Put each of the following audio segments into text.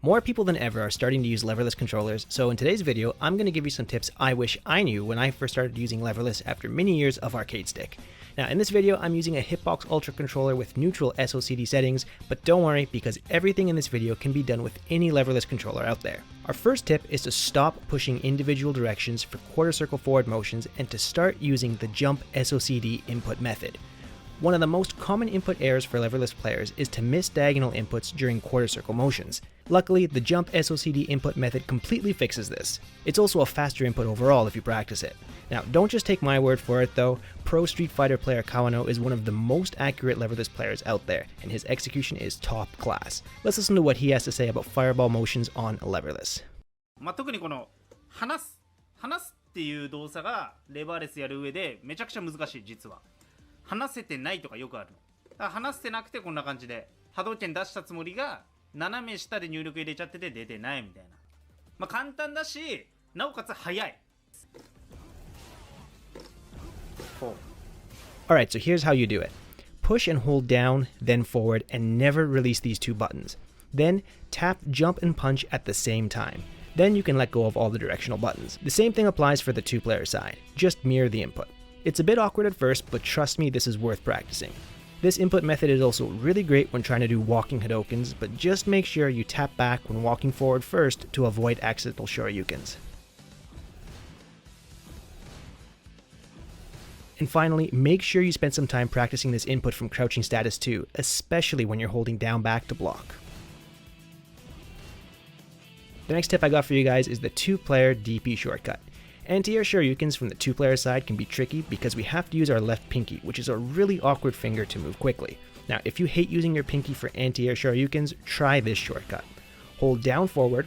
More people than ever are starting to use leverless controllers, so in today's video, I'm going to give you some tips I wish I knew when I first started using leverless after many years of arcade stick. Now in this video, I'm using a hitbox ultra controller with neutral SOCD settings, but don't worry because everything in this video can be done with any leverless controller out there. Our first tip is to stop pushing individual directions for quarter circle forward motions and to start using the jump SOCD input method. One of the most common input errors for leverless players is to miss diagonal inputs during quarter circle motions. Luckily, the jump SOCD input method completely fixes this. It's also a faster input overall if you practice it. Now, don't just take my word for it though. Pro Street Fighter player Kawano is one of the most accurate leverless players out there, and his execution is top class. Let's listen to what he has to say about fireball motions on leverless. 特にこの離すっていう動作がレバーレスやる上でめちゃくちゃ難しい。実は離せてないとかよくあるの。だから離せてなくてこんな感じで波動拳出したつもりが斜め下で入力入れちゃってて出てないみたいな。簡単だし、なおかつ速い。Alright, so here's how you do it. Push and hold down, then forward, and never release these two buttons. Then tap jump and punch at the same time. Then you can let go of all the directional buttons. The same thing applies for the two-player side. Just mirror the input. It's a bit awkward at first, but trust me, this is worth practicing. This input method is also really great when trying to do walking Hadokens, but just make sure you tap back when walking forward first to avoid accidental Shoryukens. And finally, make sure you spend some time practicing this input from crouching status too, especially when you're holding down back to block. The next tip I got for you guys is the two-player DP shortcut. Anti-air Shoryukens from the two-player side can be tricky because we have to use our left pinky, which is a really awkward finger to move quickly. Now, if you hate using your pinky for anti-air Shoryukens, try this shortcut. Hold down forward,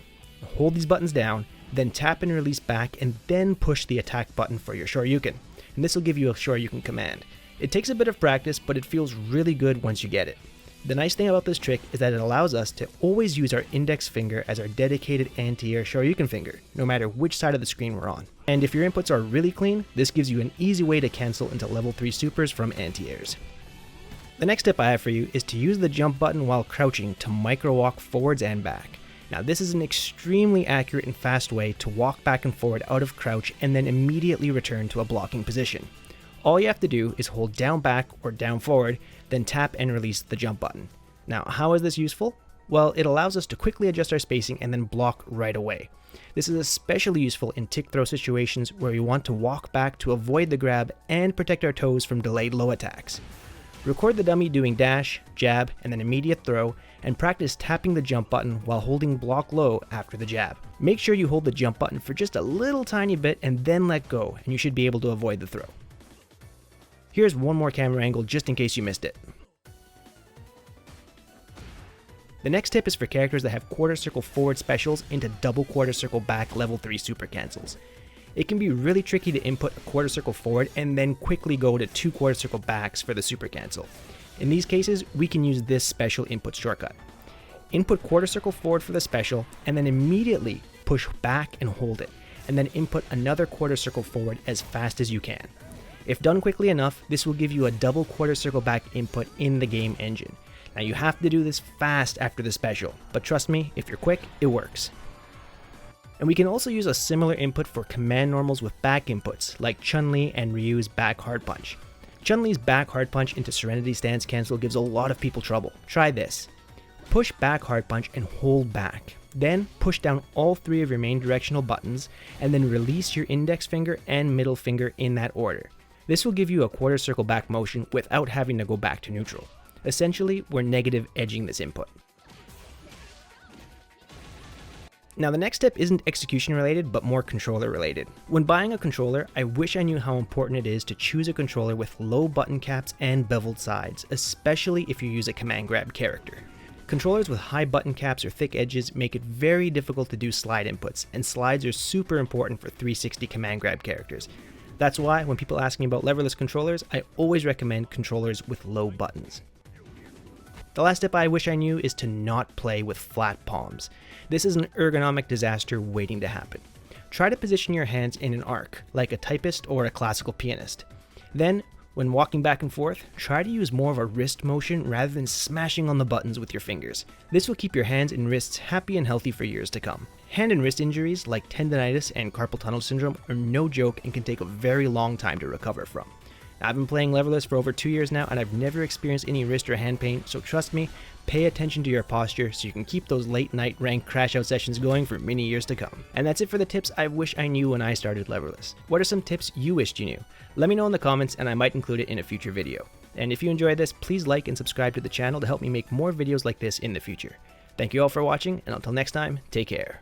hold these buttons down, then tap and release back, and then push the attack button for your Shoryuken. And this will give you a Shoryuken command. It takes a bit of practice, but it feels really good once you get it. The nice thing about this trick is that it allows us to always use our index finger as our dedicated anti-air Shoryuken finger, no matter which side of the screen we're on. And if your inputs are really clean, this gives you an easy way to cancel into level 3 supers from anti-airs. The next tip I have for you is to use the jump button while crouching to micro-walk forwards and back. Now this is an extremely accurate and fast way to walk back and forward out of crouch and then immediately return to a blocking position. All you have to do is hold down back or down forward, then tap and release the jump button. Now, how is this useful? Well, it allows us to quickly adjust our spacing and then block right away. This is especially useful in tick throw situations where we want to walk back to avoid the grab and protect our toes from delayed low attacks. Record the dummy doing dash, jab, and then immediate throw, and practice tapping the jump button while holding block low after the jab. Make sure you hold the jump button for just a little tiny bit and then let go, and you should be able to avoid the throw. Here's one more camera angle just in case you missed it. The next tip is for characters that have quarter circle forward specials into double quarter circle back level 3 super cancels. It can be really tricky to input a quarter circle forward and then quickly go to 2 quarter circle backs for the super cancel. In these cases, we can use this special input shortcut. Input quarter circle forward for the special and then immediately push back and hold it, and then input another quarter circle forward as fast as you can. If done quickly enough, this will give you a double quarter circle back input in the game engine. Now you have to do this fast after the special, but trust me, if you're quick, it works. And we can also use a similar input for command normals with back inputs, like Chun-Li and Ryu's back hard punch. Chun-Li's back hard punch into Serenity Stance cancel gives a lot of people trouble. Try this. Push back hard punch and hold back. Then push down all 3 of your main directional buttons, and then release your index finger and middle finger in that order. This will give you a quarter circle back motion without having to go back to neutral. Essentially, we're negative edging this input. Now the next tip isn't execution related, but more controller related. When buying a controller, I wish I knew how important it is to choose a controller with low button caps and beveled sides, especially if you use a command grab character. Controllers with high button caps or thick edges make it very difficult to do slide inputs, and slides are super important for 360 command grab characters. That's why when people ask me about leverless controllers, I always recommend controllers with low buttons. The last tip I wish I knew is to not play with flat palms. This is an ergonomic disaster waiting to happen. Try to position your hands in an arc, like a typist or a classical pianist. Then When walking back and forth, try to use more of a wrist motion rather than smashing on the buttons with your fingers. This will keep your hands and wrists happy and healthy for years to come. Hand and wrist injuries like tendonitis and carpal tunnel syndrome are no joke and can take a very long time to recover from. I've been playing Leverless for over 2 years now and I've never experienced any wrist or hand pain, so trust me, pay attention to your posture so you can keep those late night ranked crash out sessions going for many years to come. And that's it for the tips I wish I knew when I started Leverless. What are some tips you wished you knew? Let me know in the comments and I might include it in a future video. And if you enjoyed this, please like and subscribe to the channel to help me make more videos like this in the future. Thank you all for watching, and until next time, take care.